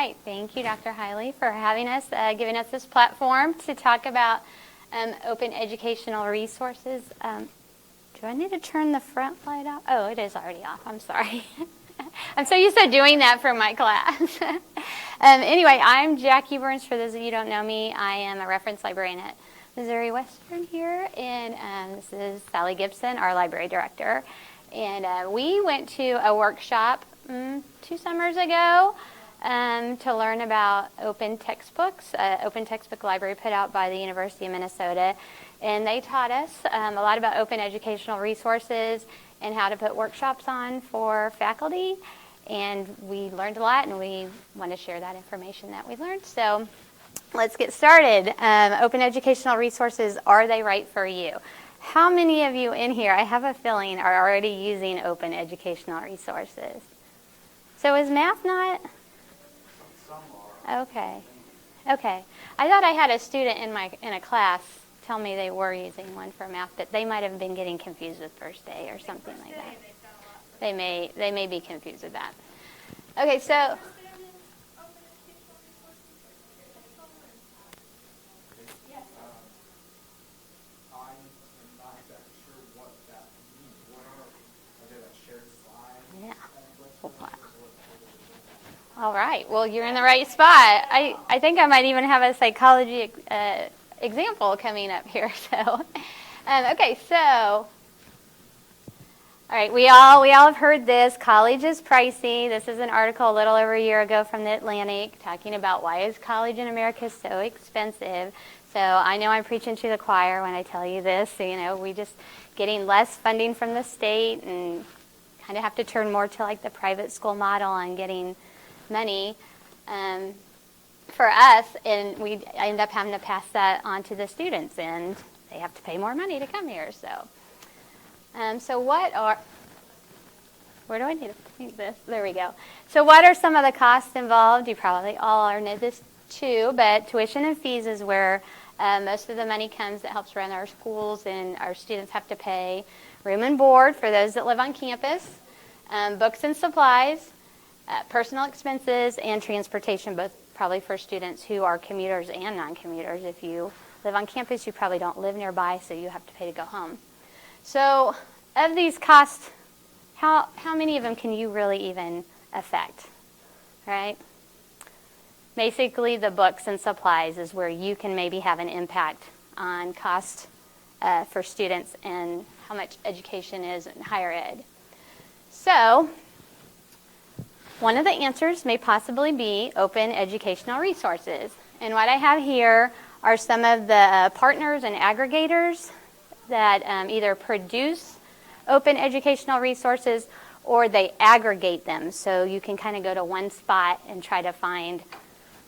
right. Thank you, Dr. Hiley, for having us, giving us this platform to talk about open educational resources. Do I need to turn the front light off? Oh, it is already off. I'm sorry. I'm so used to doing that for my class. Anyway, I'm Jackie Burns. For those of you who don't know me, I am a reference librarian at Missouri Western here, and this is Sally Gibson, our library director. And we went to a workshop 2 summers ago to learn about open textbooks, open textbook library put out by the University of Minnesota. And they taught us a lot about open educational resources and how to put workshops on for faculty. And we learned a lot, and we want to share that information that we learned. So let's get started. Open educational resources, are they right for you? How many of you in here, I have a feeling, are already using open educational resources? So is math not? Some are. Okay. I thought I had a student in a class tell me they were using one for math, but they might have been getting confused with First Day or something like that. They may be confused with that. Okay, so all right. Well, you're in the right spot. I think I might even have a psychology example coming up here. So, okay. So, all right. We all have heard this. College is pricey. This is an article a little over a year ago from the Atlantic talking about why is college in America so expensive. So I know I'm preaching to the choir when I tell you this. So, we just getting less funding from the state and kind of have to turn more to like the private school model on getting money for us, and we end up having to pass that on to the students, and they have to pay more money to come here. So, where do I need to point this? There we go. So what are some of the costs involved? You probably all know this too, but tuition and fees is where most of the money comes that helps run our schools, and our students have to pay room and board for those that live on campus, books and supplies, personal expenses, and transportation, both probably for students who are commuters and non-commuters. If you live on campus, you probably don't live nearby, so you have to pay to go home. So of these costs, how many of them can you really even affect, right? Basically, the books and supplies is where you can maybe have an impact on cost for students and how much education is in higher ed. So one of the answers may possibly be open educational resources. And what I have here are some of the partners and aggregators that either produce open educational resources or they aggregate them. So you can kind of go to one spot and try to find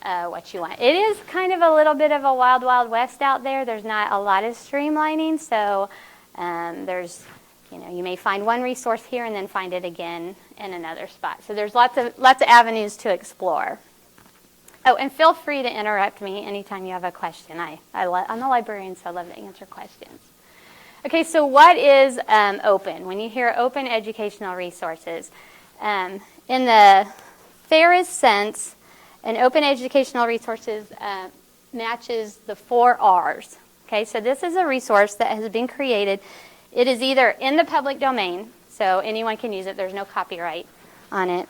what you want. It is kind of a little bit of a wild, wild west out there. There's not a lot of streamlining. So there's you may find one resource here and then find it again in another spot. So there's lots of avenues to explore. Oh, and feel free to interrupt me anytime you have a question. I'm a librarian, so I love to answer questions. Okay, so what is open? When you hear open educational resources, in the fairest sense, an open educational resources matches the 4 R's. Okay, so this is a resource that has been created. It is either in the public domain, so anyone can use it, there's no copyright on it,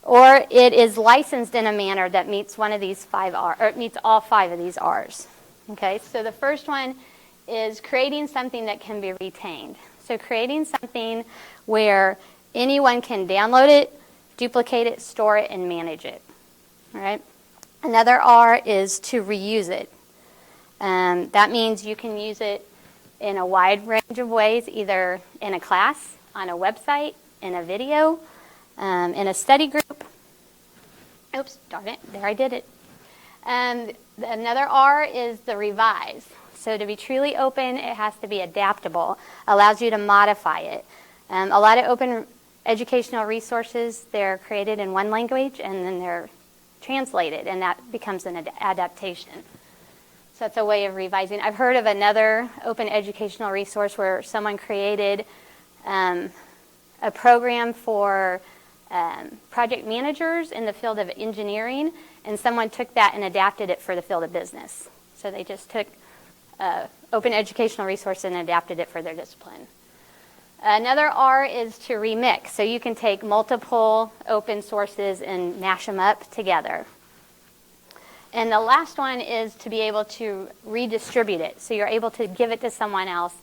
or it is licensed in a manner that meets one of these 5 R's, or it meets all 5 of these R's. Okay, so the first one is creating something that can be retained. So creating something where anyone can download it, duplicate it, store it, and manage it. All right. Another R is to reuse it. That means you can use it in a wide range of ways, either in a class, on a website, in a video, in a study group. Oops, darn it, there I did it. Another R is the revise. So to be truly open, it has to be adaptable, allows you to modify it. A lot of open educational resources, they're created in one language and then they're translated, and that becomes an adaptation. So that's a way of revising. I've heard of another open educational resource where someone created a program for project managers in the field of engineering, and someone took that and adapted it for the field of business. So they just took open educational resource and adapted it for their discipline. Another R is to remix. So you can take multiple open sources and mash them up together. And the last one is to be able to redistribute it. So you're able to give it to someone else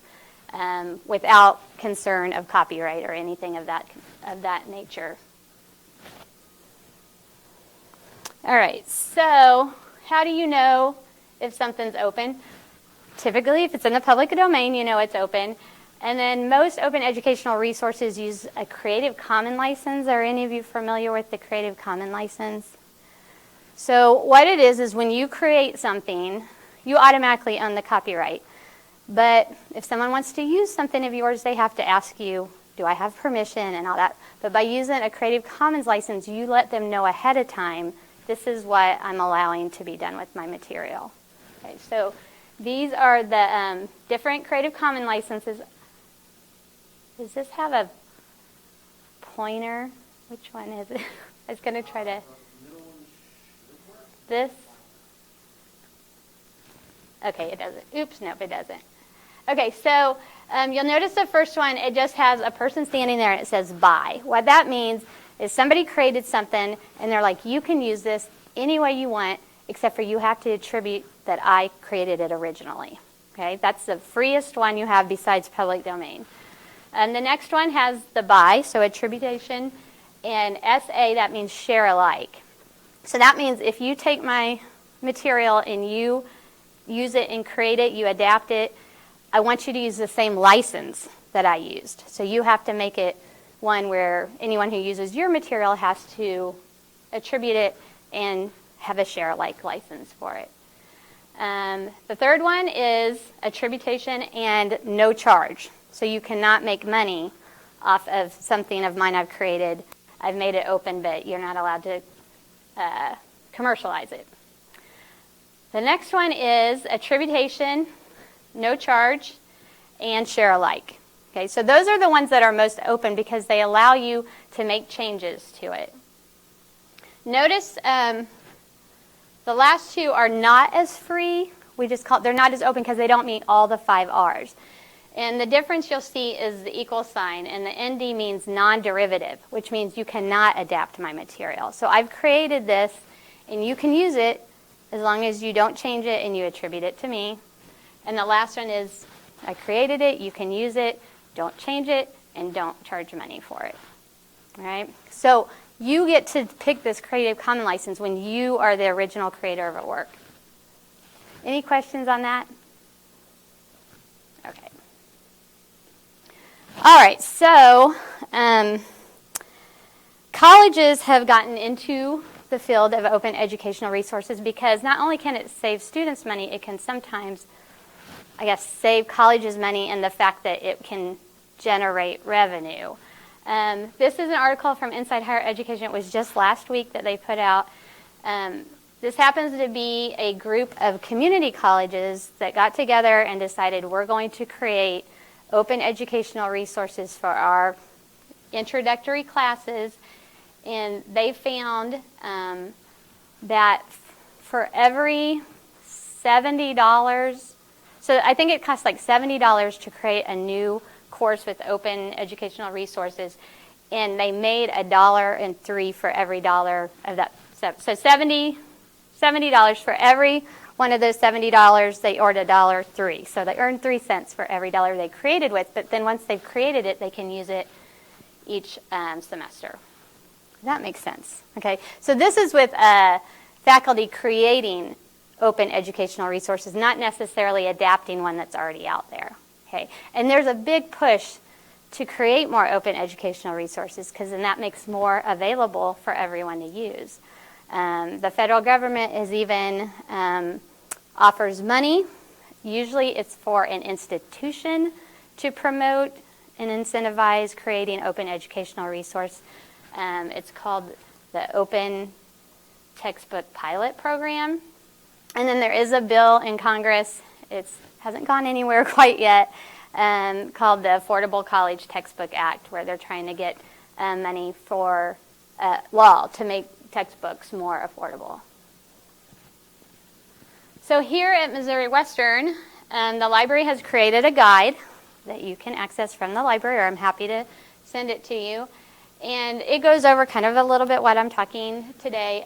without concern of copyright or anything of that nature. All right, so how do you know if something's open? Typically, if it's in the public domain, you know it's open. And then most open educational resources use a Creative Commons license. Are any of you familiar with the Creative Commons license? So what it is when you create something, you automatically own the copyright. But if someone wants to use something of yours, they have to ask you, do I have permission and all that. But by using a Creative Commons license, you let them know ahead of time, this is what I'm allowing to be done with my material. Okay, so these are the different Creative Commons licenses. Does this have a pointer? Which one is it? I was going to try to... This? Okay, it doesn't. Oops, nope, it doesn't. Okay, so you'll notice the first one, it just has a person standing there and it says by. What that means is somebody created something and they're like, you can use this any way you want, except for you have to attribute that I created it originally. Okay, that's the freest one you have besides public domain. And the next one has the by, so attribution, and SA, that means share alike. So that means if you take my material and you use it and create it, you adapt it, I want you to use the same license that I used. So you have to make it one where anyone who uses your material has to attribute it and have a share alike license for it. The third one is attribution and no charge. So you cannot make money off of something of mine I've created. I've made it open, but you're not allowed to commercialize it. The next one is attribution, no charge, and share alike. Okay, so those are the ones that are most open because they allow you to make changes to it. Notice the last two are not as free. They're not as open because they don't meet all the 5 R's. And the difference you'll see is the equal sign, and the ND means non-derivative, which means you cannot adapt my material. So I've created this, and you can use it as long as you don't change it and you attribute it to me. And the last one is I created it, you can use it, don't change it, and don't charge money for it. All right? So you get to pick this Creative Commons license when you are the original creator of a work. Any questions on that? Okay. All right, so colleges have gotten into the field of open educational resources because not only can it save students money, it can sometimes, save colleges money in the fact that it can generate revenue. This is an article from Inside Higher Education. It was just last week that they put out. This happens to be a group of community colleges that got together and decided we're going to create open educational resources for our introductory classes, and they found that for every $70, so I think it costs like $70 to create a new course with open educational resources, and they made $1.03 for every dollar of that. So $70 for every one of those $70, they earned $1.03. So they earned 3 cents for every dollar they created with, but then once they've created it, they can use it each semester. That makes sense. Okay, so this is with faculty creating open educational resources, not necessarily adapting one that's already out there. Okay, and there's a big push to create more open educational resources because then that makes more available for everyone to use. The federal government is even offers money. Usually it's for an institution to promote and incentivize creating open educational resource. It's called the Open Textbook Pilot Program. And then there is a bill in Congress, it hasn't gone anywhere quite yet, called the Affordable College Textbook Act, where they're trying to get money for law to make textbooks more affordable. So here at Missouri Western, the library has created a guide that you can access from the library, or I'm happy to send it to you. And it goes over kind of a little bit what I'm talking today.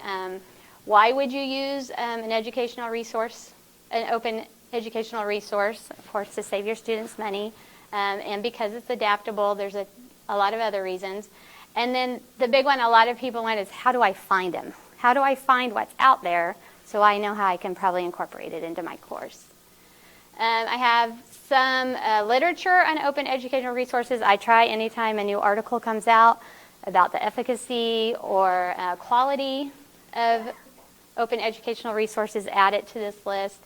Why would you use an educational resource, an open educational resource, of course, to save your students money, and because it's adaptable. There's a lot of other reasons. And then the big one a lot of people want is, how do I find them? How do I find what's out there so I know how I can probably incorporate it into my course? I have some literature on open educational resources. I try anytime a new article comes out about the efficacy or quality of open educational resources, add it to this list.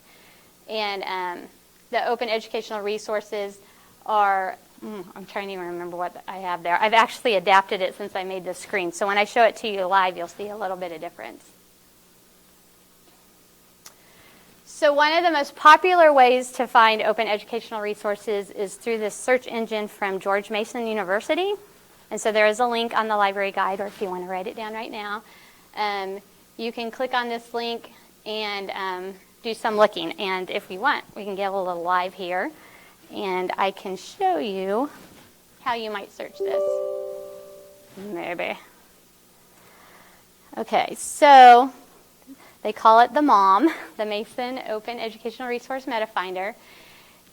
And the open educational resources are, I'm trying to even remember what I have there. I've actually adapted it since I made this screen. So when I show it to you live, you'll see a little bit of difference. So one of the most popular ways to find open educational resources is through this search engine from George Mason University. And so there is a link on the library guide, or if you want to write it down right now, you can click on this link and do some looking. And if we want, we can get a little live here, and I can show you how you might search this. Maybe. Okay, so they call it the MOM, the Mason Open Educational Resource Meta Finder.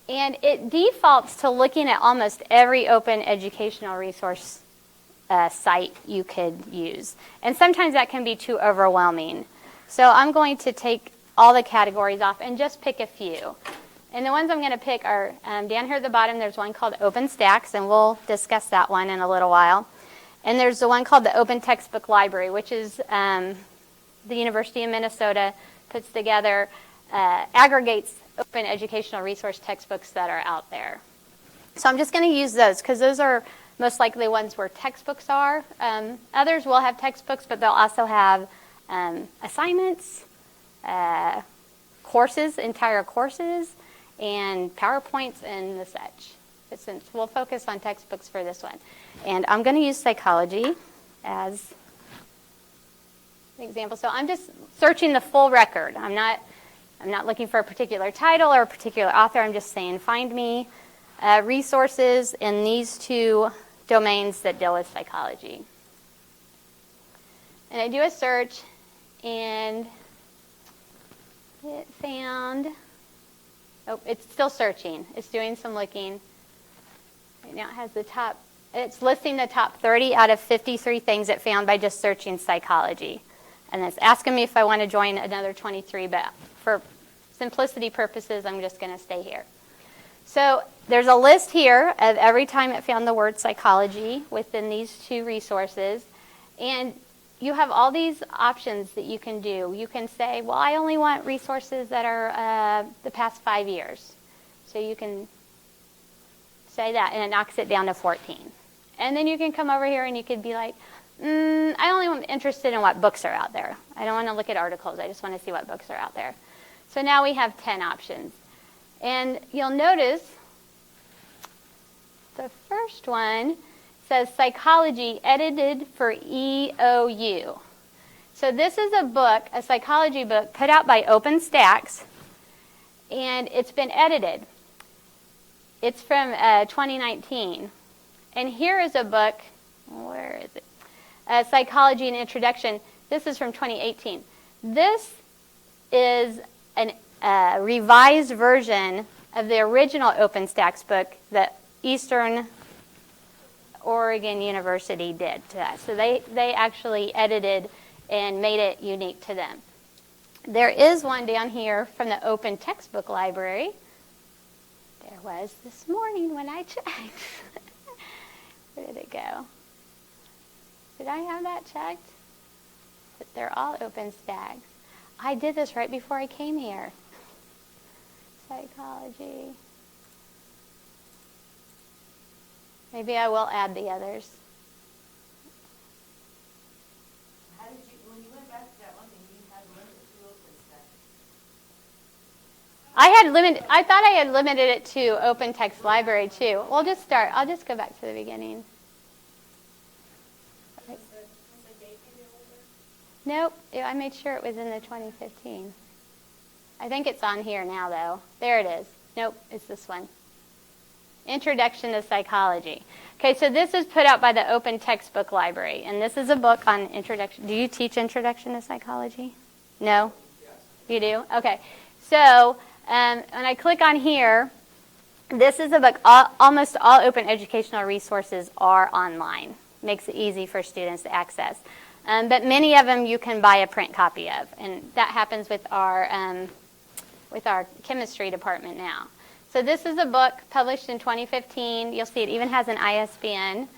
And it defaults to looking at almost every open educational resource site you could use. And sometimes that can be too overwhelming. So I'm going to take all the categories off and just pick a few. And the ones I'm going to pick are down here at the bottom, there's one called OpenStax, and we'll discuss that one in a little while. And there's the one called the Open Textbook Library, which is the University of Minnesota puts together, aggregates open educational resource textbooks that are out there. So I'm just going to use those because those are most likely ones where textbooks are. Others will have textbooks, but they'll also have assignments, courses, entire courses, and PowerPoints and the such. But since we'll focus on textbooks for this one. And I'm going to use psychology as an example. So I'm just searching the full record. I'm not looking for a particular title or a particular author. I'm just saying find me resources in these two domains that deal with psychology. And I do a search, and it found, oh, it's still searching. It's doing some looking. Right now it has the top, it's listing the top 30 out of 53 things it found by just searching psychology. And it's asking me if I want to join another 23, but for simplicity purposes, I'm just going to stay here. So there's a list here of every time it found the word psychology within these two resources. And you have all these options that you can do. You can say, well, I only want resources that are the past 5 years. So you can say that, and it knocks it down to 14. And then you can come over here and you could be like, I only am interested in what books are out there. I don't want to look at articles. I just want to see what books are out there. So now we have 10 options. And you'll notice the first one says Psychology Edited for EOU. So this is a book, a psychology book, put out by OpenStax, and it's been edited. It's from 2019. And here is a book, where is it? Psychology and Introduction. This is from 2018. This is a revised version of the original OpenStax book that Eastern Oregon University did to that. So they actually edited and made it unique to them. There is one down here from the Open Textbook Library. There was this morning when I checked. Where did it go? Did I have that checked? But they're all OpenStax. I did this right before I came here. Psychology. Maybe I will add the others. How did you, when you went back to that one thing, you had limited to OpenStax? I thought I had limited it to Open Text Library too. We'll just start. I'll just go back to the beginning. Has the date been Nope, I made sure it was in the 2015. I think it's on here now, though. There it is. Nope, it's this one. Introduction to Psychology. Okay, so this is put out by the Open Textbook Library, and this is a book on introduction. Do you teach Introduction to Psychology? No? Yes. You do? Okay. So when I click on here, this is a book. Almost all open educational resources are online. Makes it easy for students to access. But many of them you can buy a print copy of, and that happens with our chemistry department now. So this is a book published in 2015. You'll see it even has an ISBN.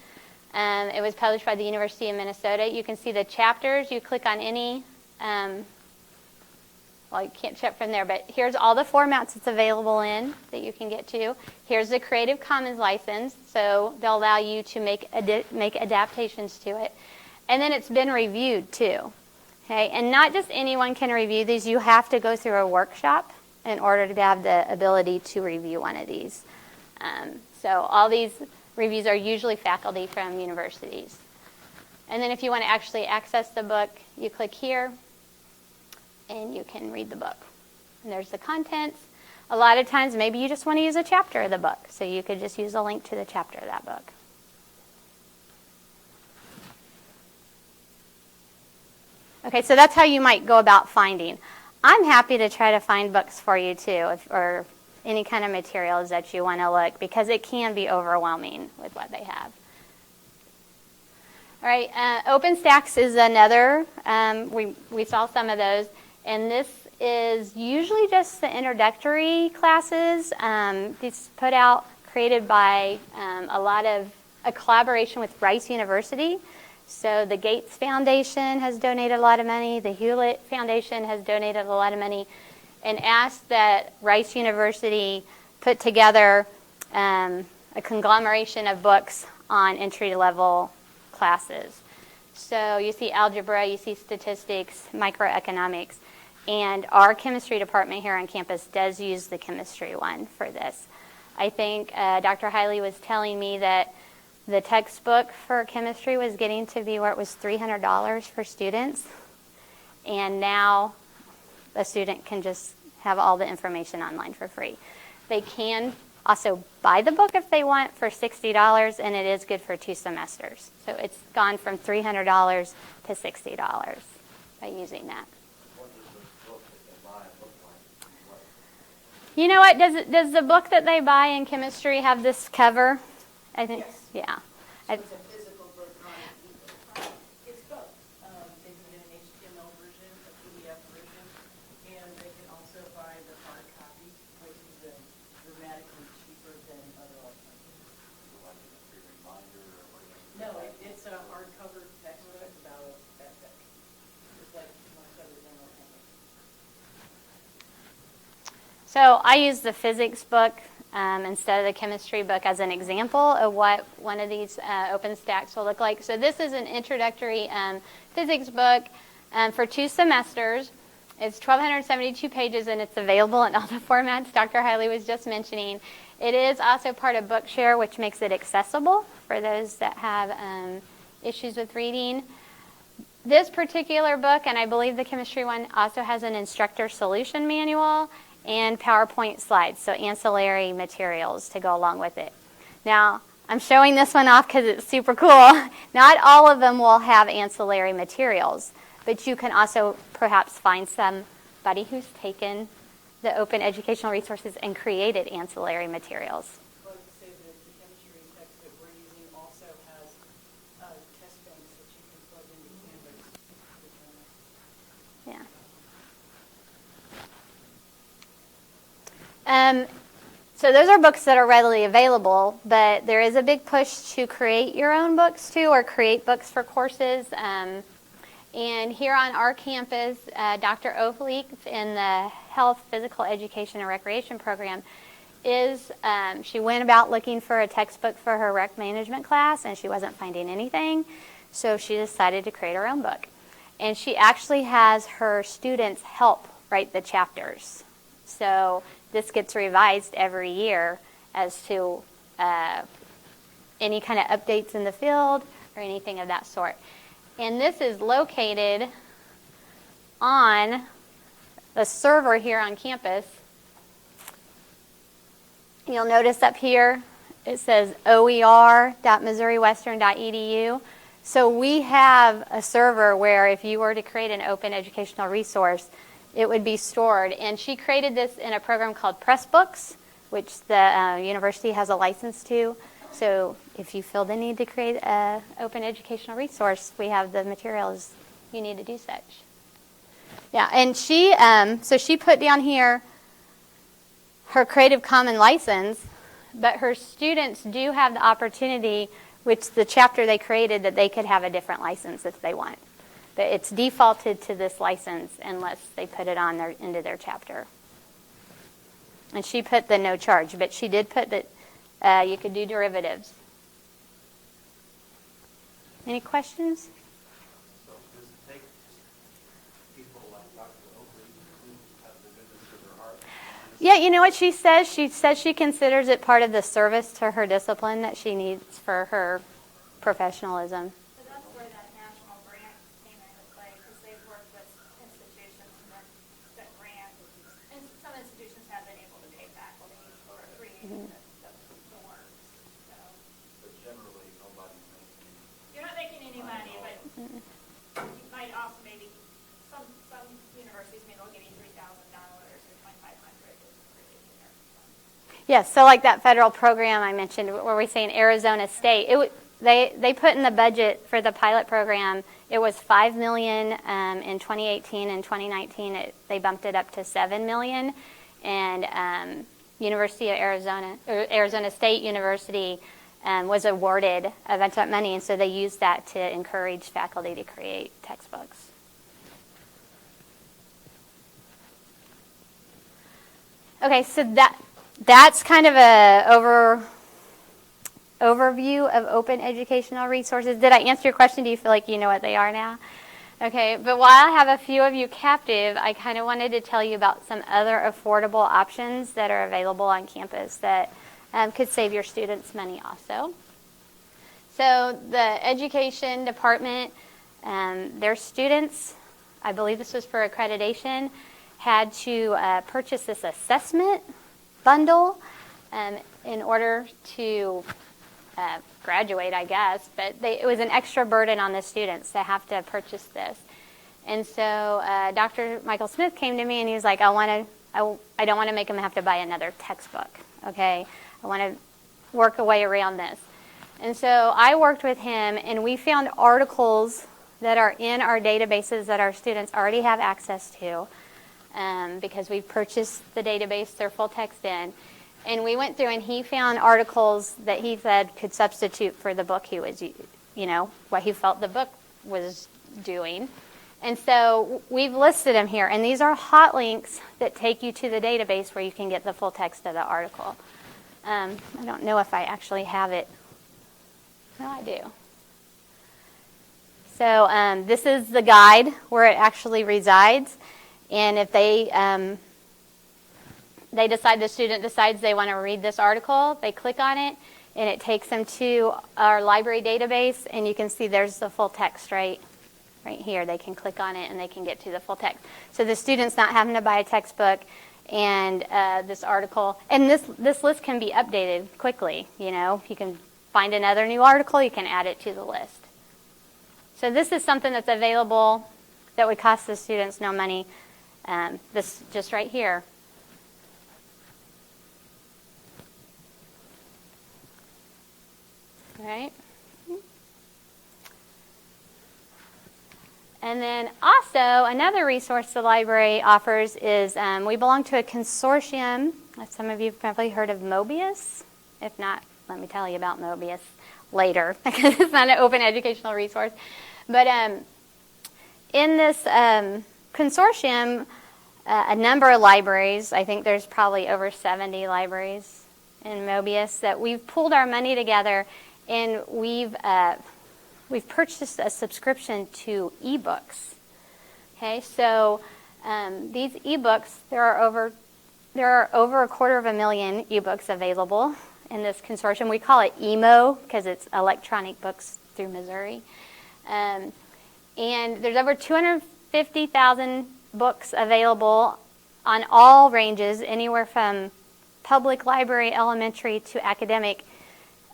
It was published by the University of Minnesota. You can see the chapters. You click on any, well, you can't check from there, but here's all the formats it's available in that you can get to. Here's the Creative Commons license, so they'll allow you to make adaptations to it. And then it's been reviewed, too. Okay, and not just anyone can review these. You have to go through a workshop in order to have the ability to review one of these. So all these reviews are usually faculty from universities. And then if you want to actually access the book, you click here, and you can read the book. And there's the contents. A lot of times, maybe you just want to use a chapter of the book, so you could just use a link to the chapter of that book. Okay, so that's how you might go about finding. I'm happy to try to find books for you too, or any kind of materials that you want to look, because it can be overwhelming with what they have. All right, OpenStax is another. We saw some of those, and this is usually just the introductory classes. These put out, created by a collaboration with Rice University. So the Gates Foundation has donated a lot of money. The Hewlett Foundation has donated a lot of money and asked that Rice University put together a conglomeration of books on entry-level classes. So you see algebra, you see statistics, microeconomics, and our chemistry department here on campus does use the chemistry one for this. I think Dr. Hiley was telling me that the textbook for chemistry was getting to be where it was $300 for students, and now a student can just have all the information online for free. They can also buy the book if they want for $60, and it is good for 2 semesters. So it's gone from $300 to $60 by using that. What does the book that they buy look like? You know what? Does the book that they buy in chemistry have this cover? I think, Yes. yeah. So it's a physical book, not an ebook. It's both. They can get an HTML version, a PDF version, and they can also buy the hard copy, which is dramatically cheaper than other alternatives. Like a free reminder or what do you? No, it's a hardcover textbook about that thick. It's like most other general chemistry. So I use the physics book instead of the chemistry book as an example of what one of these OpenStax will look like. So this is an introductory physics book for 2 semesters. It's 1,272 pages, and it's available in all the formats Dr. Hiley was just mentioning. It is also part of Bookshare, which makes it accessible for those that have issues with reading. This particular book, and I believe the chemistry one, also has an instructor solution manual and PowerPoint slides, so ancillary materials to go along with it. Now, I'm showing this one off because it's super cool. Not all of them will have ancillary materials, but you can also perhaps find somebody who's taken the open educational resources and created ancillary materials. I'd like to say that the chemistry text that we're using also has test banks that you can plug into Canvas. Yeah. So those are books that are readily available, but there is a big push to create your own books too, or create books for courses. And here on our campus, Dr. Ovleek in the Health, Physical Education, and Recreation program she went about looking for a textbook for her rec management class, and she wasn't finding anything, so she decided to create her own book. And she actually has her students help write the chapters. So this gets revised every year as to any kind of updates in the field or anything of that sort. And this is located on the server here on campus, you'll notice up here it says oer.missouriwestern.edu. So we have a server where if you were to create an open educational resource, it would be stored. And she created this in a program called Pressbooks, which the university has a license to. So if you feel the need to create an open educational resource, we have the materials you need to do such. Yeah, and she put down here her Creative Commons license, but her students do have the opportunity, which the chapter they created, that they could have a different license if they want. But it's defaulted to this license unless they put it on into their chapter. And she put the no charge, but she did put that you could do derivatives. Any questions? So does it take people like Dr. Oakley who have the goodness of their heart? Yeah, you know what she says? She says she considers it part of the service to her discipline that she needs for her professionalism. So that's where that national grant came into play, because they've worked with institutions that grant, and some institutions have been able to pay faculty for creating the work. So But generally, nobody's making. you're not making any money, but you might also maybe, some universities maybe will give you $3,000 or $2,500 just for creating their. Yes, so like that federal program I mentioned, where we say in Arizona State, they put in the budget for the pilot program, it was $5 million in 2018 and 2019. They bumped it up to $7 million, and University of Arizona, or Arizona State University, was awarded a bunch of money, and so they used that to encourage faculty to create textbooks. Okay, so that's kind of a overview of open educational resources. Did I answer your question? Do you feel like you know what they are now? Okay, but while I have a few of you captive, I kind of wanted to tell you about some other affordable options that are available on campus that could save your students money also. So the education department, their students, I believe this was for accreditation, had to purchase this assessment bundle in order to graduate, I guess, but it was an extra burden on the students to have to purchase this. And so Dr. Michael Smith came to me and he was like, I don't want to make them have to buy another textbook, okay? I want to work a way around this. And so I worked with him, and we found articles that are in our databases that our students already have access to because we've purchased the database, they're full text in. And we went through and he found articles that he said could substitute for the book he was, what he felt the book was doing. And so we've listed them here. And these are hot links that take you to the database where you can get the full text of the article. I don't know if I actually have it. No, I do. So this is the guide where it actually resides. And if the student decides they want to read this article, they click on it, and it takes them to our library database, and you can see there's the full text right here. They can click on it, and they can get to the full text. So the student's not having to buy a textbook, and this article, and this list can be updated quickly. You can find another new article, you can add it to the list. So this is something that's available that would cost the students no money. This just right here. Right? And then also another resource the library offers is we belong to a consortium. Some of you have probably heard of MWSU. If not, let me tell you about MWSU later because it's not an open educational resource. But in this consortium, a number of libraries, I think there's probably over 70 libraries in MWSU, that we've pulled our money together and we've purchased a subscription to ebooks. Okay, so these ebooks, there are over 250,000 ebooks available in this consortium. We call it EMO because it's Electronic Books Through Missouri. And there's over 250 50,000 books available on all ranges, anywhere from public library, elementary, to academic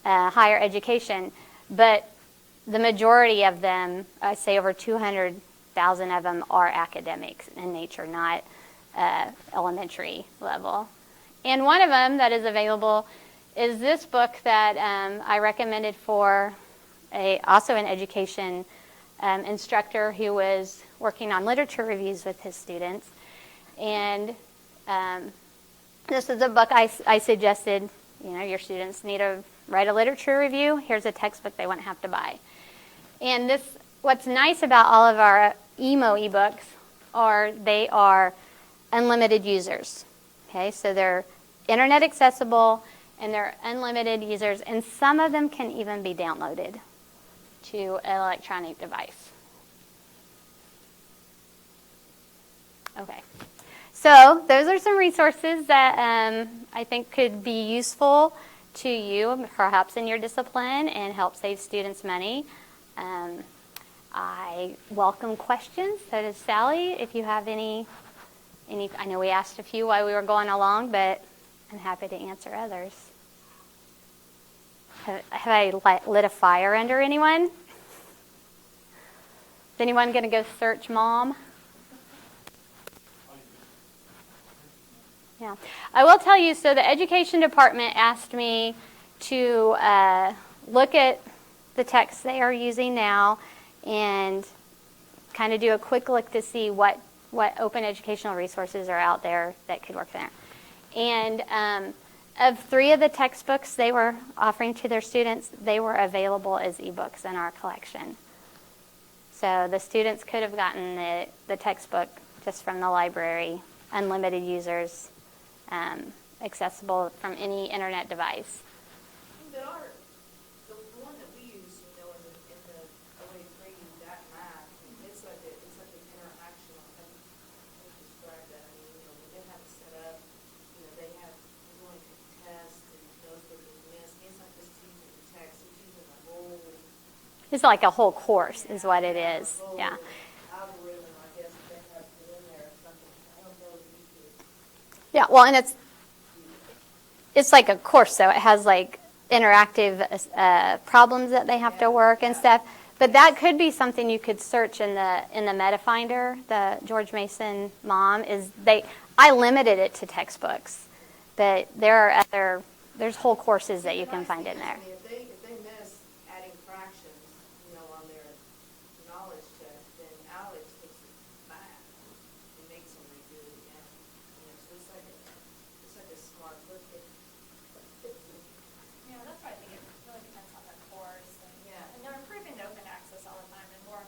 higher education. But the majority of them, I say over 200,000 of them, are academics in nature, not elementary level. And one of them that is available is this book that I recommended for also an education instructor who was working on literature reviews with his students. And this is a book I suggested, your students need to write a literature review. Here's a textbook they won't have to buy. And what's nice about all of our emo ebooks are they are unlimited users. Okay, so they're internet accessible and they're unlimited users, and some of them can even be downloaded to an electronic device. Okay, so those are some resources that I think could be useful to you, perhaps in your discipline, and help save students money. I welcome questions. So does Sally. If you have any, I know we asked a few while we were going along, but I'm happy to answer others. Have I lit a fire under anyone? Is anyone going to go search Mom? Yeah. I will tell you, so the education department asked me to look at the texts they are using now and kind of do a quick look to see what open educational resources are out there that could work there. And of 3 of the textbooks they were offering to their students, they were available as ebooks in our collection. So the students could have gotten the textbook just from the library, unlimited users, accessible from any internet device. But the one that we use, in the OA3, that math, it's like an interaction. How do you describe that? I mean, when they have it set up, we're going to test and those that are missed. It's not just using the text, it's using the whole. It's like a whole course is what it is. Yeah. Algorithm, I guess, they have put in there or something. I don't know if you could. Yeah, well, and it's like a course, so it has like interactive problems that they have to work and stuff. But that could be something you could search in the Meta Finder. The George Mason Mom I limited it to textbooks, but there's whole courses that you can find in there. If they miss adding fractions, on their knowledge test, then Alex takes it back and makes them redo it again. So it's like a smart book. Yeah, that's why I think it really depends on the course. And they're improving to open access all the time, and more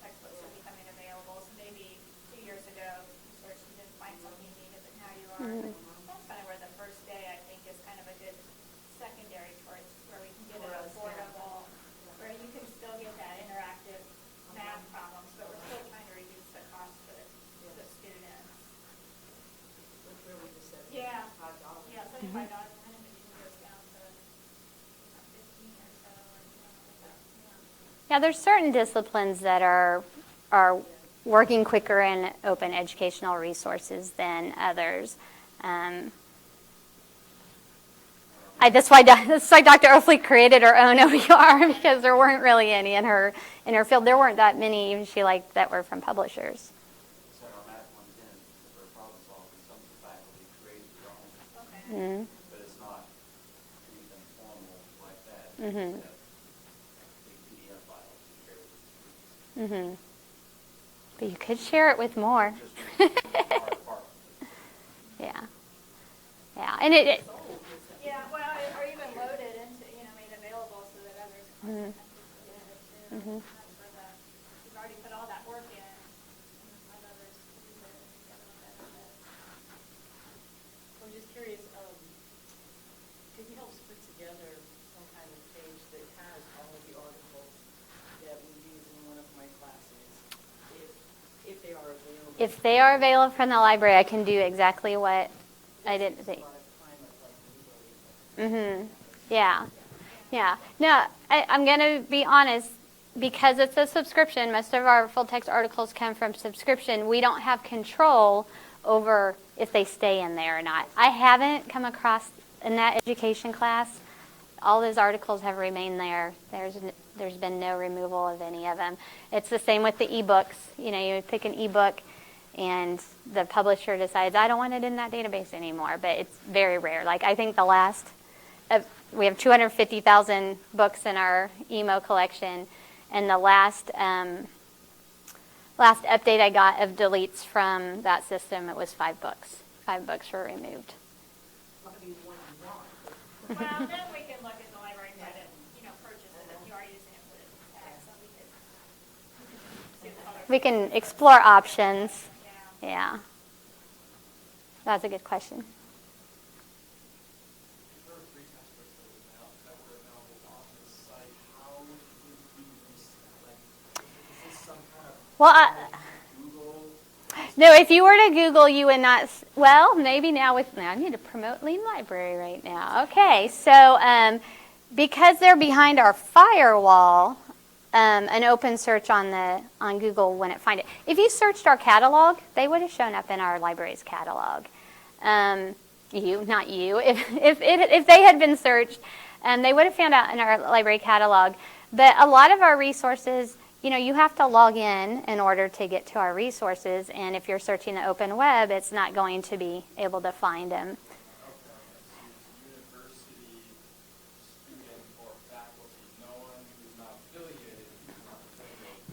textbooks are becoming available. So maybe 2 years ago, you searched and didn't find something you needed, but now you are. That's kind of where the first day, I think, is kind of a good secondary choice, where we can get it affordable, where you can still get that interactive math problems, but we're still trying to reduce the cost for the students. That's where we just said Yeah. $5. Yeah, $75, and then it usually goes down to 15 or so, or something like that. Yeah, there's certain disciplines that are working quicker in open educational resources than others. That's why Dr. Oakley created her own OER, because there weren't really any in her field. There weren't that many even she liked that were from publishers. So our math one's in for problem solving, some of the faculty created their own, Okay. but it's not anything formal like that. Mhm. It's a big PDF file to share with the students. But you could share it with more. Just our department. Yeah. Yeah, and it Yeah, well, or even loaded into, made available so that others can get it too. That's for you've already put all that work in, and let others use it and get them benefit. I'm just curious, could you help us put together some kind of page that has all of the articles that we use in one of my classes, if they are available? if they are available from the library, I can do exactly what I did. Yeah. Yeah. No, I'm going to be honest. because it's a subscription, most of our full text articles come from subscription. We don't have control over if they stay in there or not. I haven't come across in that education class. All those articles have remained there. There's been no removal of any of them. It's the same with the ebooks. You know, you pick an ebook and the publisher decides, I don't want it in that database anymore, but it's very rare. Like, I think we have 250,000 books in our emo collection, and the last update I got of deletes from that system, it was 5 books. 5 books were removed. Not be one you want. Well, then we can look at the library guide and, purchase it if you're already using it for the tag, so we could see the colors. We can explore options. Yeah. Yeah. That's a good question. There were 3 textbooks that were available on the site. How would we use that? Like, is this some kind of Well, Google? no, if you were to Google, you would not. Well, maybe now I need to promote Lean Library right now. Okay, so because they're behind our firewall, an open search on Google wouldn't find it. If you searched our catalog, they would have shown up in our library's catalog. Not you. If they had been searched, they would have found out in our library catalog. But a lot of our resources, you have to log in order to get to our resources. And if you're searching the open web, it's not going to be able to find them. University student or faculty, no one who's not affiliated, who's not affiliated.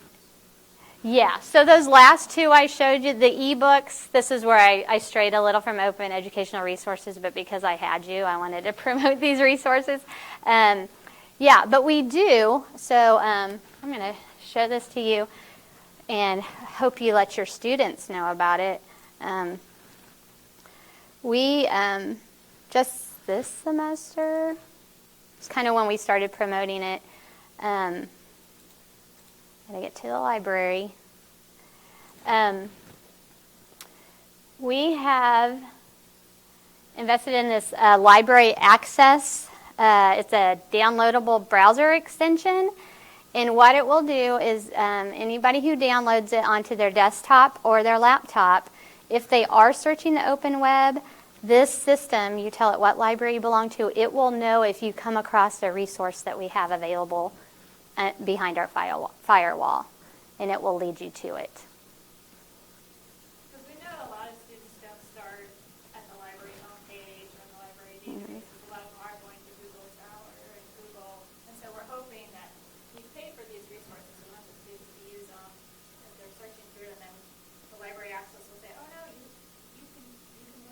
Yeah, so those last 2 I showed you, the ebooks, this is where I strayed a little from open educational resources, but because I had you, I wanted to promote these resources. Yeah, but we do, so I'm going to show this to you and hope you let your students know about it. We, just this semester, it's kind of when we started promoting it. Gotta get to the library. We have invested in this library access. It's a downloadable browser extension. And what it will do is anybody who downloads it onto their desktop or their laptop, if they are searching the open web, this system, you tell it what library you belong to, it will know if you come across a resource that we have available behind our firewall, and it will lead you to it. Because we know a lot of students don't start at the library homepage or the library database. A lot of them are going to Google Scholar and Google, and so we're hoping that we pay for these resources. We want the students to use them as they're searching through, and then the library access will say, "Oh no, you can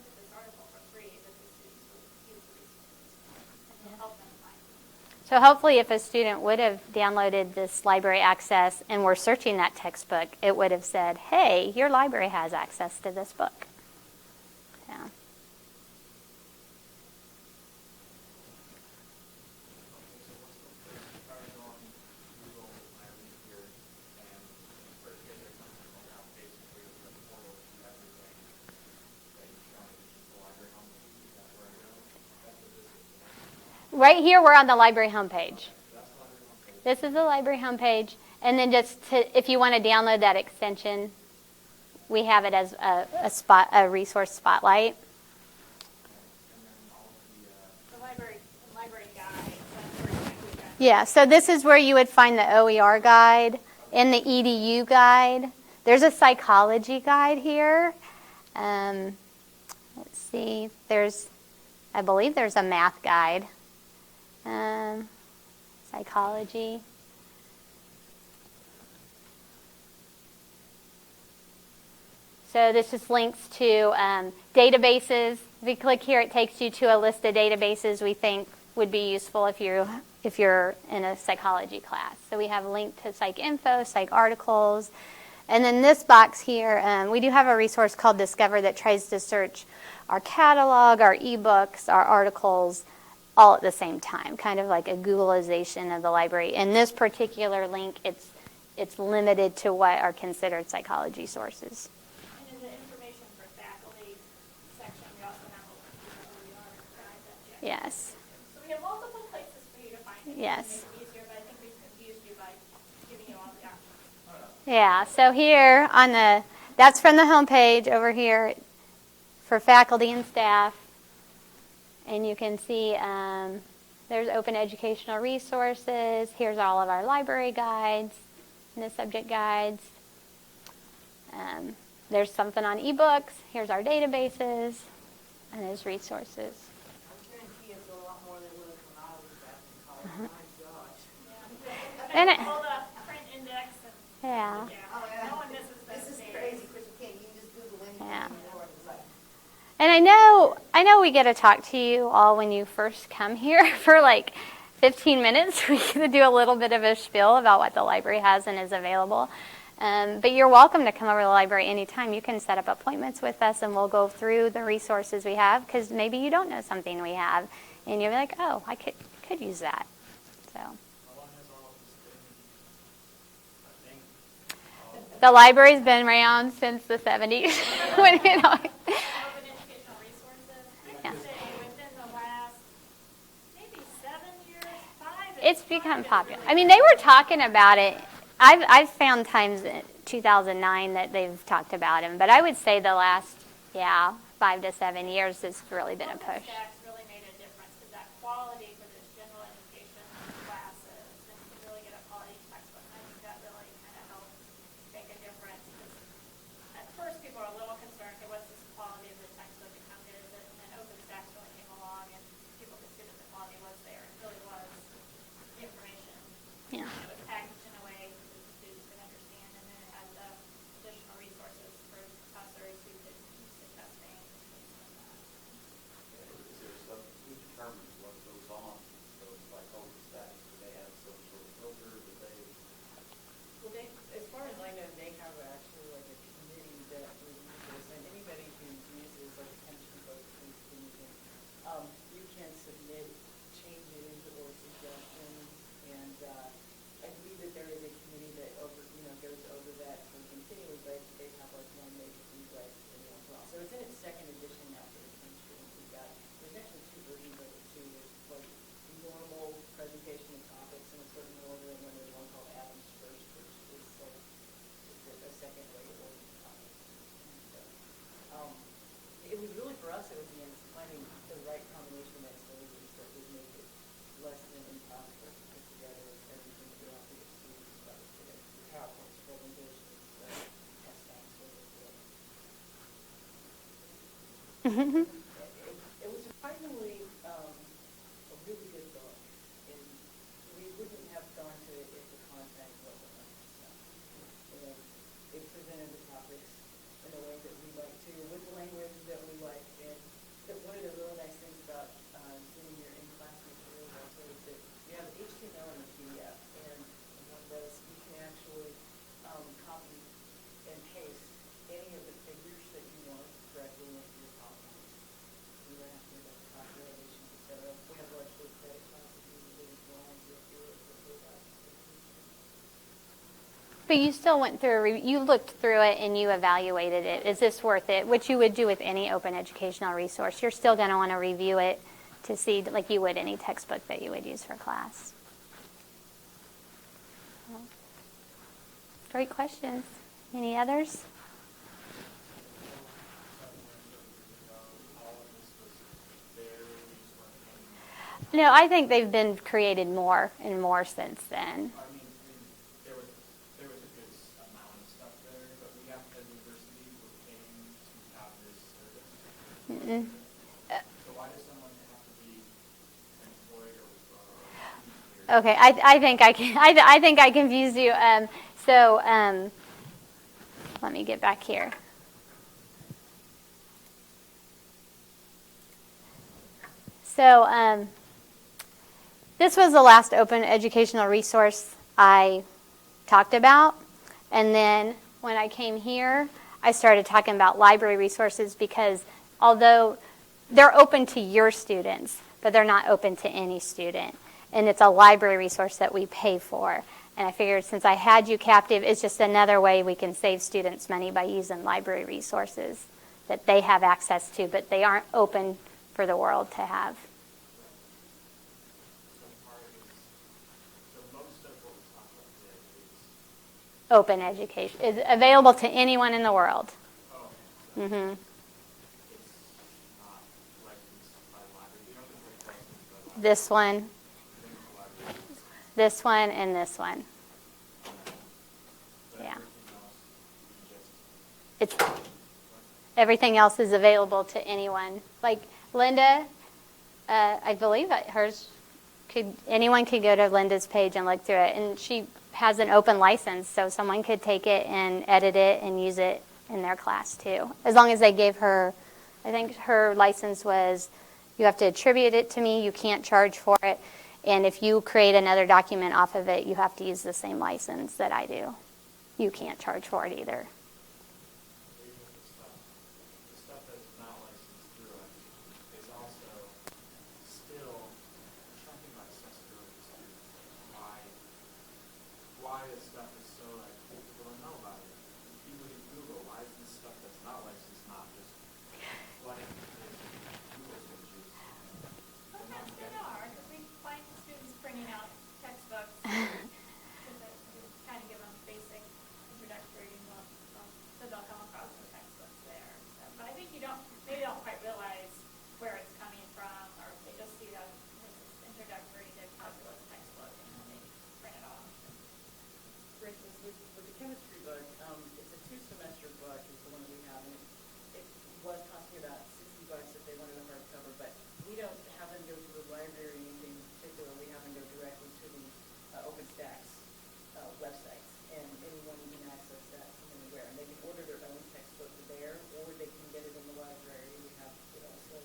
look at this article for free," that the students will use the resources, and it'll help them find them. So hopefully if a student would have downloaded this library access and were searching that textbook, it would have said, hey, your library has access to this book. Yeah. Right here, we're on the library homepage. This is the library homepage. And then if you want to download that extension, we have it as a resource spotlight. The library guide. That's where you can. Yeah, so this is where you would find the OER guide and the EDU guide. There's a psychology guide here. Let's see, I believe there's a math guide. Psychology. So this just links to databases. If you click here, it takes you to a list of databases we think would be useful if you're in a psychology class. So we have a link to Psych Info, Psych Articles. And then this box here, we do have a resource called Discover that tries to search our catalog, our ebooks, our articles, all at the same time, kind of like a Googleization of the library. In this particular link, it's limited to what are considered psychology sources. And in the information for faculty section, we also have a OER guide that you have. Yes. So we have multiple places for you to find it. Yes. To make it easier, but I think we've confused you by giving Yeah, so here on that's from the homepage over here for faculty and staff. And you can see there's open educational resources. Here's all of our library guides and the subject guides. There's something on ebooks. Here's our databases and those resources. I guarantee it's a lot more than it was when I was back in college. My gosh. Yeah. And Pull the print index and yeah. Oh, yeah. no one misses those This is days. crazy because you can just Google anything Yeah. anymore. It's like, And I know we get to talk to you all when you first come here for like 15 minutes. We get to do a little bit of a spiel about what the library has and is available. But you're welcome to come over to the library anytime. You can set up appointments with us and we'll go through the resources we have because maybe you don't know something we have and you'll be like, oh, I could use that. So How long has all of this been? I think. the library's been around since the 70s. when, Open educational resources. I would say within the last maybe 7 years, 5. It's become popular. I mean, they were talking about it. I've found times in 2009 that they've talked about him, but I would say the last, 5 to 7 years has really been a push. Stacks really made a difference because that quality for those general education classes and to really get a quality textbook, I think that really kind of helped make a difference. Because at first people are a little concerned, okay, what's this quality of the textbook and how good is it? And then OpenStax really came along and people could see that the quality was there. It really was the information. Yeah. It was packaged in a way that the students could understand, and then it had the additional resources for professors who could use the testing and things like that. Is there some, who determines what goes on? So like OpenStax, do they have some sort of filter, do they? well, they, as far as I know, they have actually like a committee that reviews this, and anybody who uses like attention focusing anything, you can submit changes or suggestions, and I believe that there is a committee that goes over that continually, but they have like one major rewrite every once in a while. So it's in its second edition now for the 10 students we've got. There's actually 2 versions of it too. There's like normal presentation of topics in a certain order, and then there's one called Adams First, which is like just a second way of ordering topics. So, it was really for us, it was finding the right combination of activities that would make it less than impossible to put together everything that we offer your students, but the PowerPoints, presentations, test banks, whatever. It was surprisingly a really good book, and we wouldn't have gone to it if the content wasn't like this. And it presented the topics in a way that we like to, with the language that we like. And one of the really nice things about sitting here in class materials also is that you have HTML and a PDF, and one of those you can actually copy and paste any of the figures that you want directly into your PowerPoint. You don't have to do that calculation, et cetera. We have largely credit classes usually as well, and you'll do it for about 15 But you still went through, you looked through it and you evaluated it. Is this worth it? Which you would do with any open educational resource. You're still going to want to review it to see, like you would any textbook that you would use for class. Great questions. Any others? No, I think they've been created more and more since then. I mean, there was a good amount of stuff there, but we have the university we're paying to have this service. So why does someone have to be employed or Okay, I think I think I confused you. Let me get back here. So this was the last open educational resource I talked about. And then when I came here, I started talking about library resources because although they're open to your students, but they're not open to any student. And it's a library resource that we pay for. And I figured since I had you captive, it's just another way we can save students money by using library resources that they have access to, but they aren't open for the world to have. So most of what we talked about today is open education. It's available to anyone in the world. Oh, hmm it's not licensed by the library. You don't think it's licensed by the library? This one, You think the library is? this one, and this one. But Yeah. everything else, you just, It's everything else is available to anyone. Like Linda, I believe that hers anyone could go to Linda's page and look through it, and she has an open license, so someone could take it and edit it and use it in their class too, as long as they gave her. I think her license was, you have to attribute it to me, you can't charge for it, and if you create another document off of it, you have to use the same license that I do. You can't charge for it either. even the stuff that is not licensed through it is also still something about accessibility to students. Why this stuff is so, like, people don't know about it. If you look at Google, why is this stuff that's not licensed not just flooding Google searches? Sometimes they are, because we find students printing out textbooks, because kind of give them basic introductory, so they'll come across the textbooks there. So, but I think they don't quite realize where it's coming from, or they just see that this is introductory to calculus textbook, and then they print it off. For instance, with the chemistry book, it's a 2-semester book, is the one that we have, and it was costing about $60 if they wanted a hardcover, but we don't have them go to the library or anything in particular. We have them go directly to the OpenStax websites, and anyone can access that from anywhere. And they can order their own textbook there, or they can get it in the library. We have it also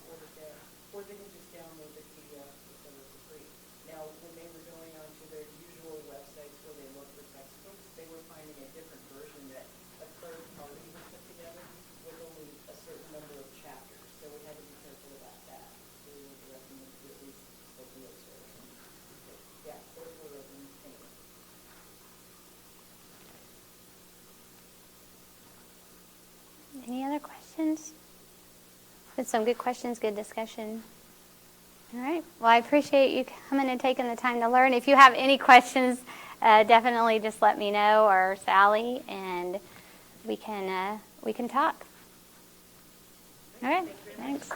ordered there, or they can just download the PDF for free. Now, when they were going on to their usual websites where they look for textbooks, they were finding a different version that a third party had put together with only a certain number of chapters. So we had to be careful about that. So we were directing them to at least the real version. Yeah, those were open anyway. Any other questions? It's some good questions, good discussion. All right. Well, I appreciate you coming and taking the time to learn. If you have any questions, definitely just let me know, or Sally, and we can talk. All right. Thanks.